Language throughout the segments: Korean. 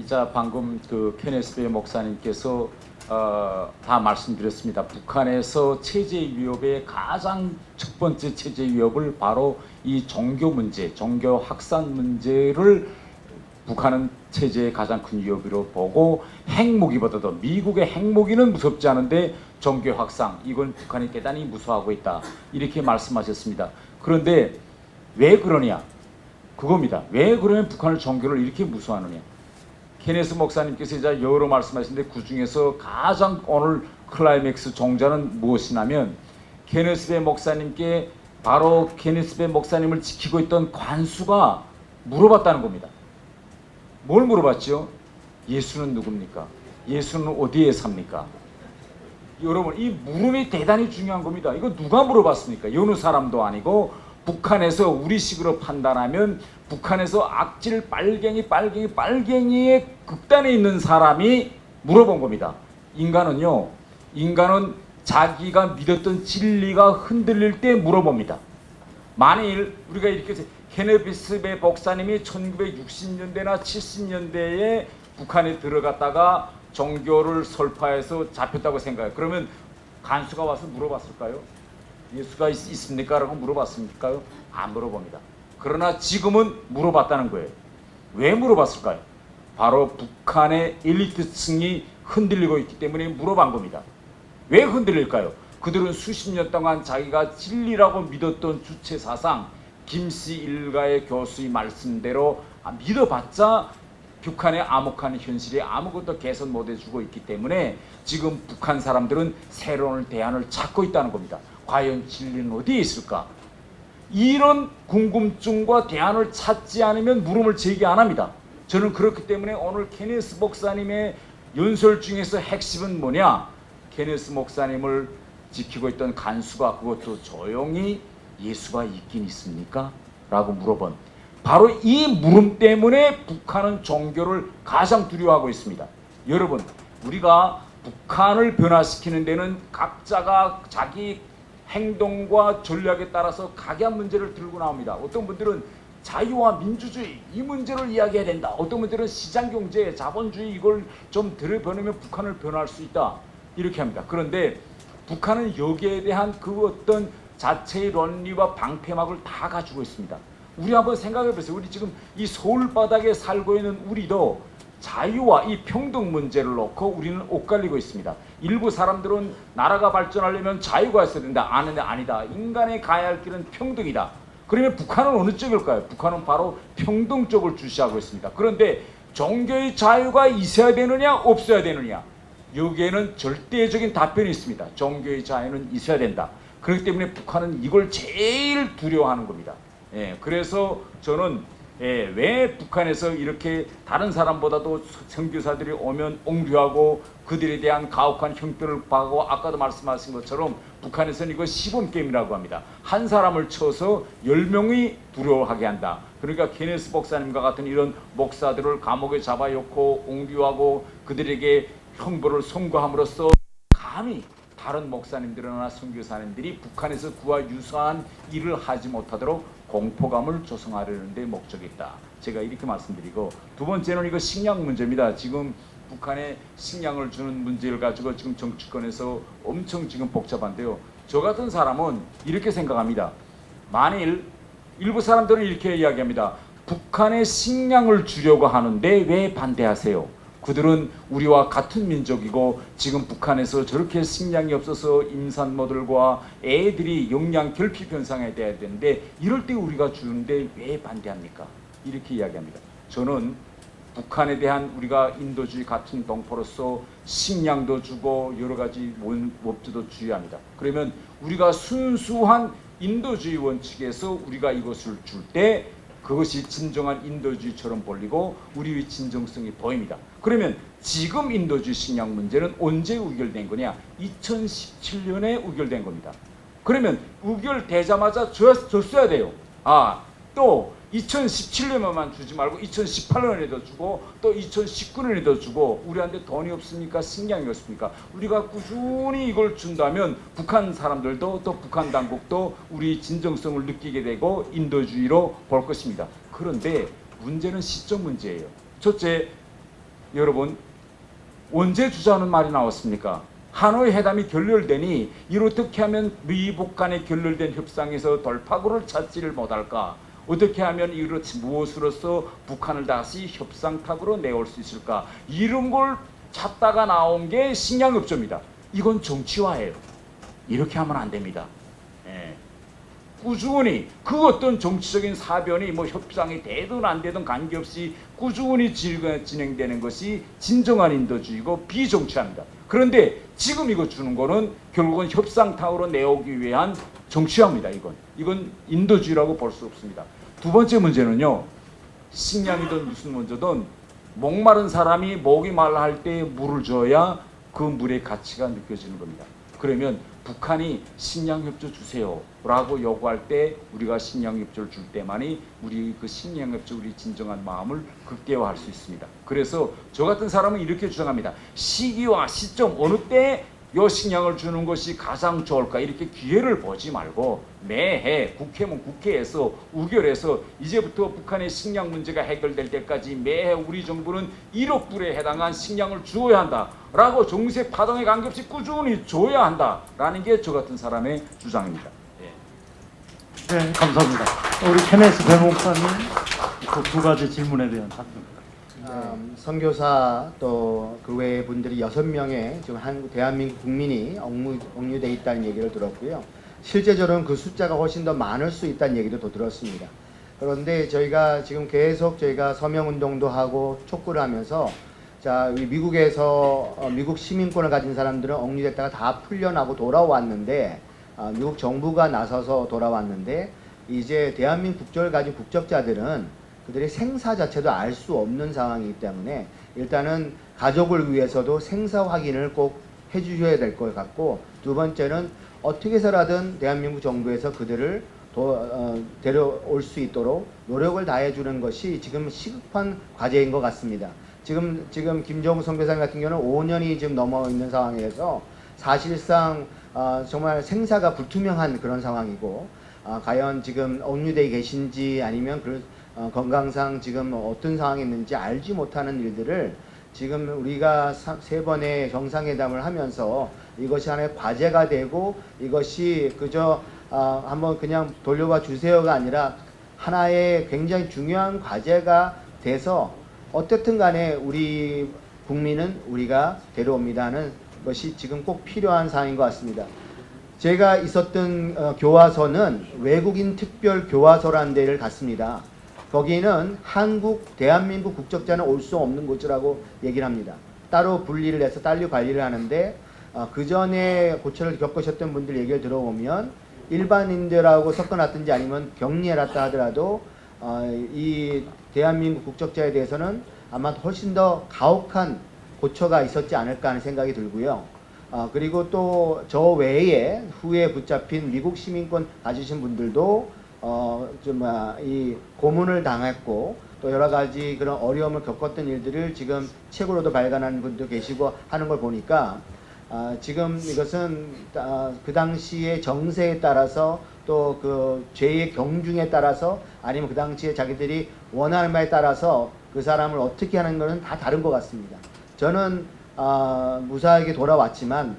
진짜 방금 그 케네스 베 목사님께서 다 말씀드렸습니다. 북한에서 체제 위협의 가장 첫 번째 체제 위협을 바로 이 종교 문제, 종교 확산 문제를 북한은 체제의 가장 큰 위협으로 보고 핵무기보다도 미국의 핵무기는 무섭지 않은데 종교 확산 이건 북한이 대단히 무서워하고 있다 이렇게 말씀하셨습니다. 그런데 왜 그러냐 그겁니다. 왜 그러면 북한을 종교를 이렇게 무서워하느냐. 케네스 목사님께서 이제 여러 말씀하시는데 그 중에서 가장 오늘 클라이맥스 종자는 무엇이냐면 케네스 베 목사님께 바로 케네스 베 목사님을 지키고 있던 관수가 물어봤다는 겁니다. 뭘 물어봤죠? 예수는 누굽니까? 예수는 어디에 삽니까? 여러분 이 물음이 대단히 중요한 겁니다. 이거 누가 물어봤습니까? 여느 사람도 아니고 북한에서 우리식으로 판단하면 북한에서 악질 빨갱이의 극단에 있는 사람이 물어본 겁니다. 인간은 자기가 믿었던 진리가 흔들릴 때 물어봅니다. 만일 우리가 이렇게 케네스 베 목사님이 1960년대나 70년대에 북한에 들어갔다가 종교를 설파해서 잡혔다고 생각해요. 그러면 간수가 와서 물어봤을까요? 예수가 있습니까? 라고 물어봤습니까? 안 물어봅니다. 그러나 지금은 물어봤다는 거예요. 왜 물어봤을까요? 바로 북한의 엘리트층이 흔들리고 있기 때문에 물어본 겁니다. 왜 흔들릴까요? 그들은 수십 년 동안 자기가 진리라고 믿었던 주체 사상, 김씨 일가의 교수의 말씀대로 믿어봤자 북한의 암흑한 현실에 아무것도 개선 못 해주고 있기 때문에 지금 북한 사람들은 새로운 대안을 찾고 있다는 겁니다. 과연 진리는 어디에 있을까? 이런 궁금증과 대안을 찾지 않으면 물음을 제기 안 합니다. 저는 그렇기 때문에 오늘 케네스 목사님의 연설 중에서 핵심은 뭐냐? 케네스 목사님을 지키고 있던 간수가 그것도 조용히 예수가 있긴 있습니까? 라고 물어본 바로 이 물음 때문에 북한은 종교를 가장 두려워하고 있습니다. 여러분 우리가 북한을 변화시키는 데는 각자가 자기 행동과 전략에 따라서 각양 문제를 들고 나옵니다. 어떤 분들은 자유와 민주주의 이 문제를 이야기해야 된다. 어떤 분들은 시장경제, 자본주의 이걸 좀 들여보내면 북한을 변화할 수 있다. 이렇게 합니다. 그런데 북한은 여기에 대한 그 어떤 자체의 논리와 방패막을 다 가지고 있습니다. 우리 한번 생각해 보세요. 우리 지금 이 서울 바닥에 살고 있는 우리도 자유와 이 평등 문제를 놓고 우리는 엇갈리고 있습니다. 일부 사람들은 나라가 발전하려면 자유가 있어야 된다. 아니다. 인간의 가야 할 길은 평등이다. 그러면 북한은 어느 쪽일까요? 북한은 바로 평등 쪽을 주시하고 있습니다. 그런데 종교의 자유가 있어야 되느냐 없어야 되느냐 여기에는 절대적인 답변이 있습니다. 종교의 자유는 있어야 된다. 그렇기 때문에 북한은 이걸 제일 두려워하는 겁니다. 그래서 저는 왜 북한에서 이렇게 다른 사람보다도 선교사들이 오면 옹류하고 그들에 대한 가혹한 형편을 받고 아까도 말씀하신 것처럼 북한에서는 이거 시범게임이라고 합니다. 한 사람을 쳐서 10명이 두려워하게 한다. 그러니까 케네스 목사님과 같은 이런 목사들을 감옥에 잡아놓고 옹류하고 그들에게 형벌을 선고함으로써 감히 다른 목사님들이나 선교사님들이 북한에서 그와 유사한 일을 하지 못하도록 공포감을 조성하려는 데 목적이 있다. 제가 이렇게 말씀드리고 두 번째는 이거 식량 문제입니다. 지금 북한에 식량을 주는 문제를 가지고 지금 정치권에서 엄청 지금 복잡한데요. 저 같은 사람은 이렇게 생각합니다. 만일 일부 사람들은 이렇게 이야기합니다. 북한에 식량을 주려고 하는데 왜 반대하세요? 그들은 우리와 같은 민족이고 지금 북한에서 저렇게 식량이 없어서 임산모들과 애들이 영양 결핍 현상에 대해야 되는데 이럴 때 우리가 주는데 왜 반대합니까? 이렇게 이야기합니다. 저는 북한에 대한 우리가 인도주의 같은 동포로서 식량도 주고 여러 가지 법제도 주의합니다. 그러면 우리가 순수한 인도주의 원칙에서 우리가 이것을 줄 때 그것이 진정한 인도주의처럼 보이고 우리의 진정성이 보입니다. 그러면 지금 인도주의 식량 문제는 언제 의결된 거냐? 2017년에 의결된 겁니다. 그러면 의결되자마자 줬어야 돼요. 또 2017년만 주지 말고 2018년에도 주고 또 2019년에도 주고 우리한테 돈이 없습니까? 식량이 없습니까? 우리가 꾸준히 이걸 준다면 북한 사람들도 또 북한 당국도 우리 진정성을 느끼게 되고 인도주의로 볼 것입니다. 그런데 문제는 시점 문제예요. 첫째, 여러분 언제 주자는 말이 나왔습니까? 하노이 회담이 결렬되니 이를 어떻게 하면 미북 간에 결렬된 협상에서 돌파구를 찾지를 못할까? 어떻게 하면 이를 무엇으로서 북한을 다시 협상탑으로 내올 수 있을까? 이런 걸 찾다가 나온 게 식량협조입니다. 이건 정치화예요. 이렇게 하면 안 됩니다. 예. 꾸준히 그 어떤 정치적인 사변이 뭐 협상이 되든 안 되든 관계없이 꾸준히 진행되는 것이 진정한 인도주의고 비정치합니다. 그런데 지금 이거 주는 거는 결국은 협상탕으로 내오기 위한 정치화입니다. 이건 인도주의라고 볼 수 없습니다. 두 번째 문제는요. 식량이든 무슨 문제든 목마른 사람이 목이 말라할 때 물을 줘야 그 물의 가치가 느껴지는 겁니다. 그러면 북한이 식량협조 주세요 라고 요구할 때 우리가 식량협조를 줄 때만이 우리 그 식량협조 우리 진정한 마음을 극대화할 수 있습니다. 그래서 저 같은 사람은 이렇게 주장합니다. 시기와 시점 어느 때 요 식량을 주는 것이 가장 좋을까 이렇게 기회를 보지 말고 매해 국회면 국회에서 의결해서 이제부터 북한의 식량 문제가 해결될 때까지 매해 우리 정부는 1억 불에 해당한 식량을 주어야 한다라고 정세 파동에 관계없이 꾸준히 줘야 한다라는 게 저 같은 사람의 주장입니다. 네, 감사합니다. 우리 케네스 배목사님 그 두 가지 질문에 대한 답변. 선교사 또 그 외의 분들이 6명의 지금 대한민국 국민이 억류돼 있다는 얘기를 들었고요. 실제적으로는 그 숫자가 훨씬 더 많을 수 있다는 얘기도 또 들었습니다. 그런데 저희가 지금 계속 저희가 서명운동도 하고 촉구를 하면서 자, 미국에서 미국 시민권을 가진 사람들은 억류됐다가 다 풀려나고 돌아왔는데 미국 정부가 나서서 돌아왔는데 이제 대한민국 국적을 가진 국적자들은 그들의 생사 자체도 알 수 없는 상황이기 때문에 일단은 가족을 위해서도 생사 확인을 꼭 해주셔야 될 것 같고, 두 번째는 어떻게 해서라든 대한민국 정부에서 그들을 데려올 수 있도록 노력을 다해주는 것이 지금 시급한 과제인 것 같습니다. 지금 김정우 선교사님 같은 경우는 5년이 지금 넘어 있는 상황에서 사실상 정말 생사가 불투명한 그런 상황이고, 과연 지금 억류되어 계신지 아니면 건강상 지금 어떤 상황이 있는지 알지 못하는 일들을 지금 우리가 3번의 정상회담을 하면서 이것이 하나의 과제가 되고 이것이 그저 한번 그냥 돌려봐 주세요가 아니라 하나의 굉장히 중요한 과제가 돼서 어떻든 간에 우리 국민은 우리가 데려옵니다 하는 것이 지금 꼭 필요한 사항인 것 같습니다. 제가 있었던 교화소는 외국인 특별 교화소라는 데를 갔습니다. 거기는 대한민국 국적자는 올 수 없는 곳이라고 얘기를 합니다. 따로 분리를 해서 따로 관리를 하는데 그 전에 고초를 겪으셨던 분들 얘기를 들어보면 일반인들하고 섞어놨든지 아니면 격리해놨다 하더라도 이 대한민국 국적자에 대해서는 아마 훨씬 더 가혹한 고초가 있었지 않을까 하는 생각이 들고요. 그리고 또 저 외에 후에 붙잡힌 미국 시민권 가지신 분들도 이 고문을 당했고 또 여러 가지 그런 어려움을 겪었던 일들을 지금 책으로도 발간하는 분도 계시고 하는 걸 보니까 지금 이것은 그 당시의 정세에 따라서 또 그 죄의 경중에 따라서 아니면 그 당시에 자기들이 원하는 바에 따라서 그 사람을 어떻게 하는 것은 다 다른 것 같습니다. 저는 무사하게 돌아왔지만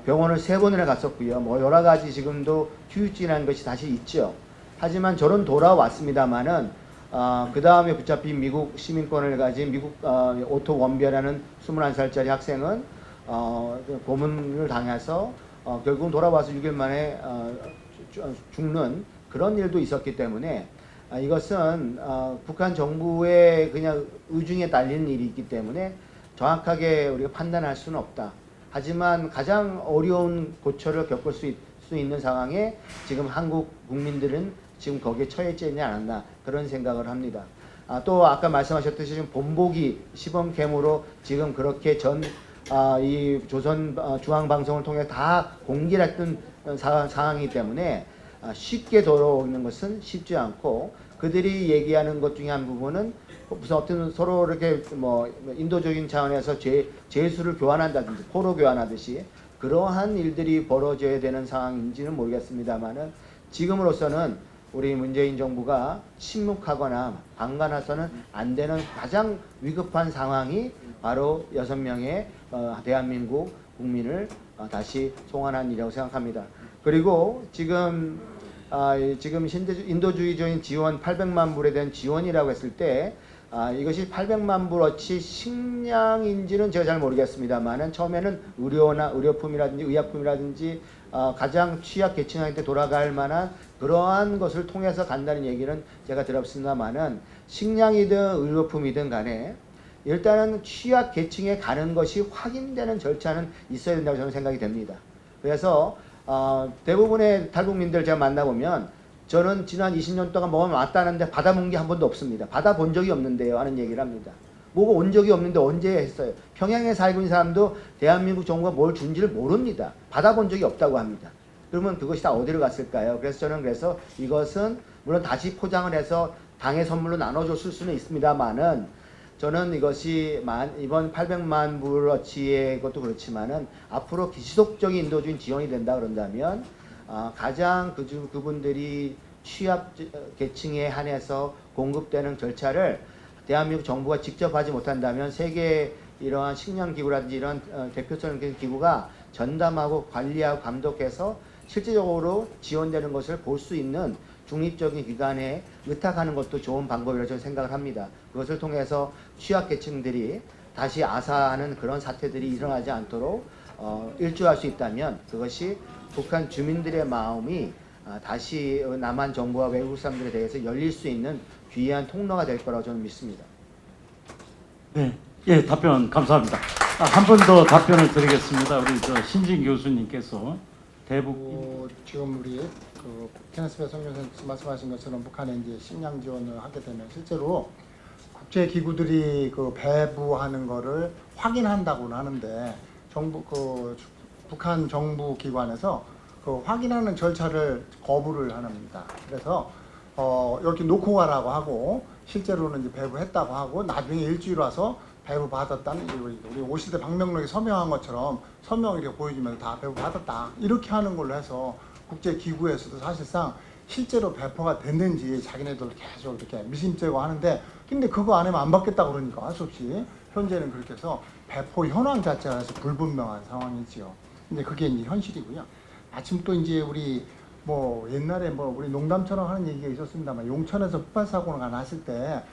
병원을 3번이나 갔었고요. 뭐 여러 가지 지금도 휴유증이라는 것이 다시 있죠. 하지만 저는 돌아왔습니다만은 그 다음에 붙잡힌 미국 시민권을 가진 미국 오토 원비라는 21살짜리 학생은 고문을 당해서 결국은 돌아와서 6일 만에 죽는 그런 일도 있었기 때문에 이것은 북한 정부의 그냥 의중에 딸리는 일이 있기 때문에 정확하게 우리가 판단할 수는 없다. 하지만 가장 어려운 고초를 겪을 수 있는 상황에 지금 한국 국민들은 지금 거기에 처해져 있지 않았나 그런 생각을 합니다. 또 아까 말씀하셨듯이 지금 본보기 시범캠으로 지금 그렇게 이 조선 중앙방송을 통해 다 공개를 했던 상황이기 때문에 쉽게 돌아오는 것은 쉽지 않고, 그들이 얘기하는 것 중에 한 부분은 무슨 어떤 서로 이렇게 뭐 인도적인 차원에서 죄수를 교환한다든지 포로 교환하듯이 그러한 일들이 벌어져야 되는 상황인지는 모르겠습니다만은 지금으로서는 우리 문재인 정부가 침묵하거나 방관해서는 안 되는 가장 위급한 상황이 바로 6명의 대한민국 국민을 다시 송환한 일이라고 생각합니다. 그리고 지금 인도주의적인 지원 800만 불에 대한 지원이라고 했을 때 이것이 800만 불어치 식량인지는 제가 잘 모르겠습니다만은 처음에는 의료품이라든지 의약품이라든지 가장 취약계층한테 돌아갈 만한 그러한 것을 통해서 간다는 얘기는 제가 들었습니다만은 식량이든 의료품이든 간에 일단은 취약계층에 가는 것이 확인되는 절차는 있어야 된다고 저는 생각이 됩니다. 그래서 대부분의 탈북민들 제가 만나보면 저는 지난 20년 동안 뭐가 왔다는데 받아본 게 한 번도 없습니다. 받아본 적이 없는데요 하는 얘기를 합니다. 뭐가 온 적이 없는데 언제 했어요? 평양에 살고 있는 사람도 대한민국 정부가 뭘 준지를 모릅니다. 받아본 적이 없다고 합니다. 그러면 그것이 다 어디로 갔을까요? 그래서 저는 이것은 물론 다시 포장을 해서 당의 선물로 나눠줬을 수는 있습니다만은 저는 이것이 이번 800만 불어치의 것도 그렇지만은 앞으로 지속적인 인도주의 지원이 된다 그런다면 가장 그분들이 취약 계층에 한해서 공급되는 절차를 대한민국 정부가 직접 하지 못한다면 세계 이러한 식량기구라든지 이런 대표성 있는 기구가 전담하고 관리하고 감독해서 실질적으로 지원되는 것을 볼 수 있는 중립적인 기관에 의탁하는 것도 좋은 방법이라고 저는 생각을 합니다. 그것을 통해서 취약계층들이 다시 아사하는 그런 사태들이 일어나지 않도록 일조할 수 있다면 그것이 북한 주민들의 마음이 다시 남한 정부와 외국 사람들에 대해서 열릴 수 있는 귀한 통로가 될 거라고 저는 믿습니다. 네, 예, 답변 감사합니다. 한 번 더 답변을 드리겠습니다. 우리 신진 교수님께서 대북 지금 우리 케네스 배 선교사님 말씀하신 것처럼 북한에 이제 식량 지원을 하게 되면 실제로 국제 기구들이 배부하는 거를 확인한다고는 하는데 북한 정부 기관에서 확인하는 절차를 거부를 합니다. 그래서 이렇게 놓고 가라고 하고 실제로는 이제 배부했다고 하고 나중에 일주일 와서 배부 받았다는 우리 오실 때 방명록에 서명한 것처럼 서명 이렇게 보여주면서 다 배부 받았다 이렇게 하는 걸로 해서 국제 기구에서도 사실상 실제로 배포가 됐는지 자기네들 계속 이렇게 미심쩍어 하는데 근데 그거 안 하면 안 받겠다 그러니까 할 수 없이 현재는 그렇게 해서 배포 현황 자체가 사실 불분명한 상황이지요. 근데 그게 이제 현실이고요. 마침 또 이제 우리 옛날에 우리 농담처럼 하는 얘기가 있었습니다만 용천에서 폭발 사고가 났을 때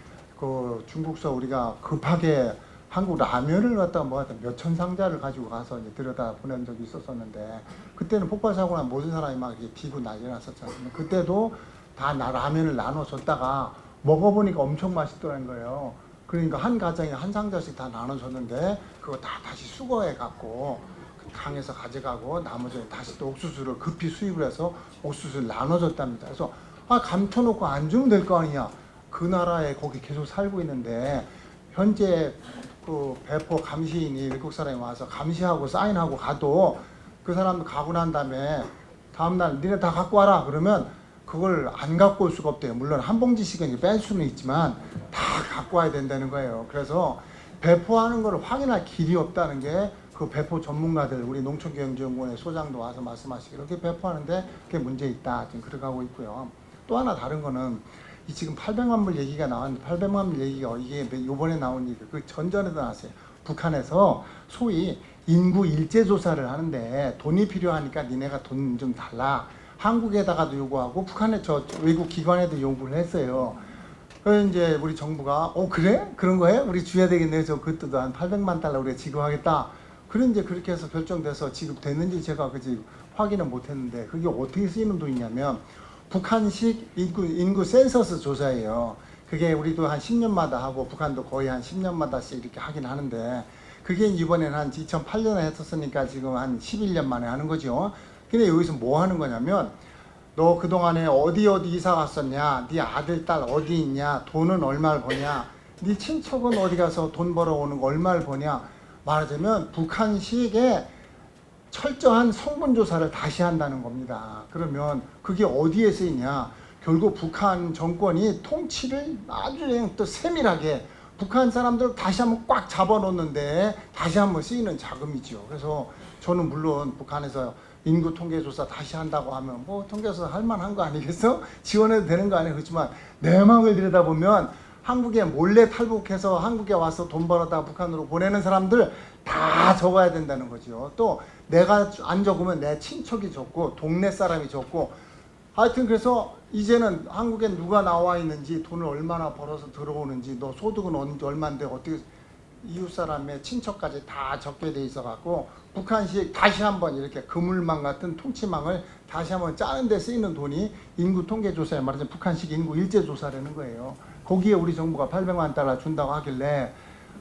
중국서 우리가 급하게 한국 라면을 갖다가 몇천 상자를 가지고 가서 이제 들여다 보낸 적이 있었었는데 그때는 폭발 사고 난 모든 사람이 막 이렇게 비고 난리 났었잖아요. 그때도 다 라면을 나눠줬다가 먹어보니까 엄청 맛있더라는 거예요. 그러니까 한 가정에 한 상자씩 다 나눠줬는데 그거 다 다시 수거해 갖고 강에서 가져가고 나머지 다시 또 옥수수를 급히 수입을 해서 옥수수를 나눠줬답니다. 그래서 감춰놓고 안 주면 될 거 아니냐. 그 나라에 거기 계속 살고 있는데 현재 배포 감시인이 외국 사람이 와서 감시하고 사인하고 가도 그 사람 가고 난 다음에 다음날 니네 다 갖고 와라 그러면 그걸 안 갖고 올 수가 없대요. 물론 한 봉지씩은 뺄 수는 있지만 다 갖고 와야 된다는 거예요. 그래서 배포하는 걸 확인할 길이 없다는 게 배포 전문가들 우리 농촌경제연구원의 소장도 와서 말씀하시고 이렇게 배포하는데 그게 문제 있다 지금 그렇게 하고 있고요. 또 하나 다른 거는 지금 800만 불 얘기가 나왔는데 800만 불 얘기가 이게 요번에 나온 얘기 그 전전에도 나왔어요. 북한에서 소위 인구 일제 조사를 하는데 돈이 필요하니까 니네가 돈 좀 달라. 한국에다가도 요구하고 북한에 외국 기관에도 요구를 했어요. 그래서 이제 우리 정부가 그래? 그런 거예요? 우리 줘야 되겠네. 그래서 그것도 한 800만 달러 우리가 지급하겠다. 그래 이제 그렇게 해서 결정돼서 지급됐는지 제가 확인은 못했는데 그게 어떻게 쓰이는 돈이냐면 북한식 인구 센서스 조사예요. 그게 우리도 한 10년마다 하고 북한도 거의 한 10년마다씩 이렇게 하긴 하는데 그게 이번에는 한 2008년에 했었으니까 지금 한 11년 만에 하는 거죠. 근데 여기서 뭐 하는 거냐면 너 그동안에 어디 이사 갔었냐, 네 아들 딸 어디 있냐, 돈은 얼마를 버냐, 네 친척은 어디 가서 돈 벌어오는 거 얼마를 버냐. 말하자면 북한식의 철저한 성분조사를 다시 한다는 겁니다. 그러면 그게 어디에 쓰이냐. 결국 북한 정권이 통치를 아주 또 세밀하게 북한 사람들을 다시 한번 꽉 잡아놓는데 다시 한번 쓰이는 자금이죠. 그래서 저는 물론 북한에서 인구 통계조사 다시 한다고 하면 뭐 통계조사 할 만한 거 아니겠어? 지원해도 되는 거 아니에요? 그렇지만 내막을 들여다보면 한국에 몰래 탈북해서 한국에 와서 돈 벌어다 북한으로 보내는 사람들 다 적어야 된다는 거죠. 또 내가 안 적으면 내 친척이 적고 동네 사람이 적고 하여튼 그래서 이제는 한국에 누가 나와 있는지 돈을 얼마나 벌어서 들어오는지 너 소득은 얼마인데 어떻게 이웃 사람의 친척까지 다 적게 돼 있어 갖고 북한식 다시 한번 이렇게 그물망 같은 통치망을 다시 한번 짜는 데 쓰이는 돈이 인구 통계 조사에 말하자면 북한식 인구 일제 조사라는 거예요. 거기에 우리 정부가 800만 달러 준다고 하길래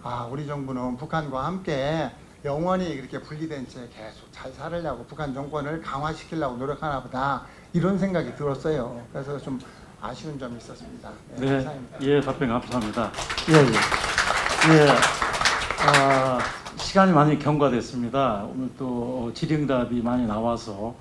아 우리 정부는 북한과 함께 영원히 이렇게 분리된 채 계속 잘 살으려고 북한 정권을 강화시키려고 노력하나 보다 이런 생각이 들었어요. 그래서 좀 아쉬운 점이 있었습니다. 네, 네, 감사합니다. 예, 답변 감사합니다. 예. 시간이 많이 경과됐습니다. 오늘 또 질의응답이 많이 나와서